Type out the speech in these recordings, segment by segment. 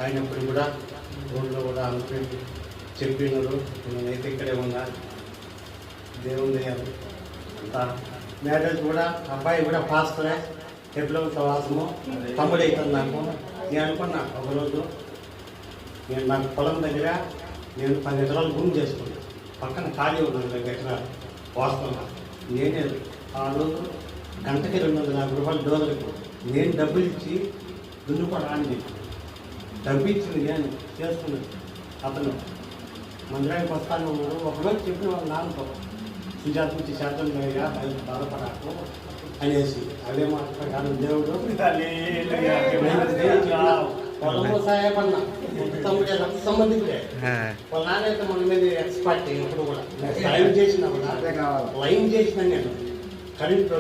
అయినప్పుడు కూడా ఊళ్ళో కూడా అనుకుంటూ చెప్పినారు. నేనైతే ఇక్కడే ఉన్నా. దేవుని అంతా మ్యారేజ్ కూడా అబ్బాయి కూడా పాస్తరే ఎప్పుడో సవాసము తమ్ముడు అవుతుంది నాకు. నేను అనుకున్నా ఒకరోజు నాకు పొలం దగ్గర 10 ఎకరాలు భూమి చేసుకున్నాను. పక్కన ఖాళీ ఉన్నాను 2 ఎకరాలు వాస్తున్నా. నేనే ఆ రోజు గంటకి 250 రూపాయలు డోజర్కి నేను డబ్బులు ఇచ్చి దున్నుకోవడం అని చెప్పి డబ్బు ఇచ్చింది నేను చేస్తున్నాను. అతను మందిరానికి వస్తాను ఉన్నాడు. ఒకరోజు చెప్పిన వాళ్ళ నాన్నతో సుజాత నుంచి శాతం లేగా బాధపడాకు అనేసి అదే మాట దేవుడు పొలము సాయపడినా తమ్ముడే సంబంధికులే. వాళ్ళ నాన్న అయితే మన మీద ఎక్స్పర్ట్. ఎప్పుడు కూడా లైన్ చేసినా కూడా లైన్ చేసినా నేను కరెంట్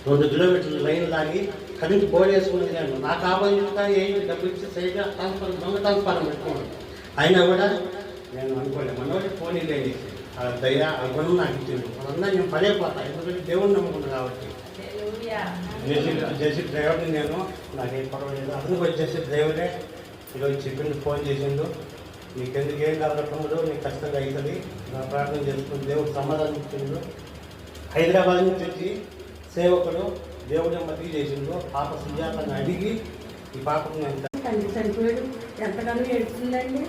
2 కిలోమీటర్లు లైన్ లాగి కరెంట్ బోర్డు వేసుకునేది నేను. నాకు ఆపోజిట్గా డబ్బులు ఇచ్చి సరిగ్గా ట్రాన్స్ఫారం పెట్టుకున్నాను. అయినా కూడా నేను అనుకోలేదు. మనోడి ఫోన్ లేదు. ఆ దయ ఆ గుణం నాకు ఇచ్చింది. మనందరూ నేను పడైపోతాను. ఎందుకంటే దేవుడిని నమ్ముకున్నాను కాబట్టి. జెసి డ్రైవర్ని నేను నాకేం పర్వాలేదు. అతను కూడా జెసి డ్రైవరే ఈరోజు చెప్పింది, ఫోన్ చేసిండు. నీకెందుకు ఏం కావాలన్నప్పుడు నీకు ఖచ్చితంగా అవుతుంది. నా ప్రార్థన చేసుకుని దేవుడు సమాధానం ఇచ్చిండు. హైదరాబాద్ నుంచి వచ్చి సేవకుడు దేవుడి మతికి చేసిండు. పాప సుజాతని అడిగి ఈ పాపను తండ్రి చనిపోయాడు. ఎంతగానో ఏడుస్తుందండి.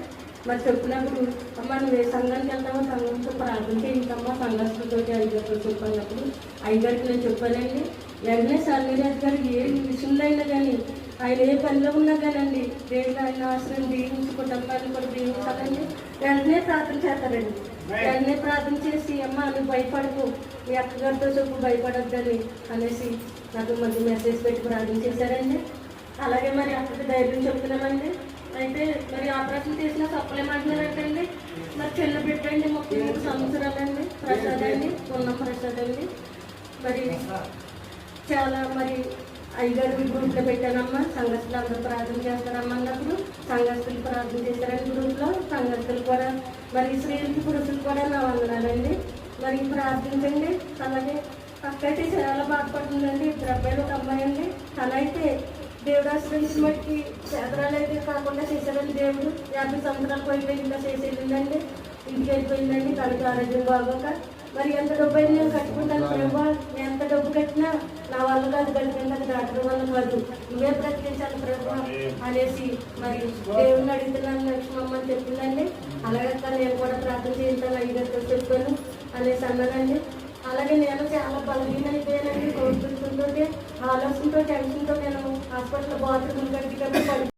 మరి చెప్పినప్పుడు అమ్మ నువ్వు ఏ సంఘానికి వెళ్తామో సంఘంతో ప్రార్థన చేయించమ్మా సంఘస్థులతో అయ్యగారితో చెప్పినప్పుడు అయ్యగారికి నేను చెప్పానండి. వెంటనే సర్వేరాజు గారు ఏ విషయంలో కానీ ఆయన ఏ పనిలో ఉన్నా కానండి దేవుడు ఆయన ఆశ్రయం దీవించి కుటుంబాన్ని కూడా దీవించాలండి. వెంటనే ప్రార్థన చేస్తారండి. వెంటనే ప్రార్థన చేసి అమ్మ నువ్వు భయపడకు మీ అక్కగారితో చెప్పు భయపడద్దని అనేసి నాకు మంచి మెసేజ్ పెట్టి ప్రార్థన చేశారండి. అలాగే మరి అక్కడికి ధైర్యం చెప్తున్నామండి. అయితే మరి ఆపరేషన్ చేసినా తప్పలేమంటున్నారంటండి. మరి చిన్న బిడ్డ అండి 33 సంవత్సరాలండి. ప్రసాద్ అండి పూర్ణం ప్రసాద్ అండి. మరి చాలా మరి అయ్యగారు గ్రూప్లో పెట్టానమ్మా. సంఘస్థులు అందరూ ప్రార్థన చేస్తారమ్మా అన్నప్పుడు సంఘస్థులు ప్రార్థన చేశారండి గ్రూప్లో. సంఘస్థులు కూడా మరి స్త్రీలకి పురుషులు కూడా నా వందనాలండి. మరి ప్రార్థించండి. అలాగే అక్కయితే చాలా బాధపడుతుందండి. 2 అబ్బాయిలు 1 అమ్మాయి అండి. తనైతే దేవుడు ఆశ్రయించిన మట్టికి చేతరాలు అయితే కాకుండా చేశారండి. దేవుడు 50 సంవత్సరాలు పోయిపోయి ఇంకా చేసేసిందండి. ఇంటికి వెళ్ళిపోయిందండి. తనకి ఆరోగ్యం బాగోక మరి ఎంత డబ్బు అయినా నేను కట్టుకుంటాను ప్రభా. ఎంత డబ్బు కట్టినా నా వల్ల కాదు, కట్టిన డాక్టర్ వల్ల కాదు, నువ్వే బ్రతికించాలి ప్రభా అనేసి మరి దేవుడిని అడుగుతున్నాను లక్ష్మమ్మ అని చెప్పిందండి. అలాగే నేను కూడా ప్రార్థన చేయించాను అయ్యగారితో చెప్పాను అనేసి అన్నానండి. అలాగే నేను చాలా బలహీన అయిపోయానండి. కోరుకుంటుంటే ఆలోచనతో టెన్షన్తో నేను హాస్పిటల్ బాత్రూమ్ గడికి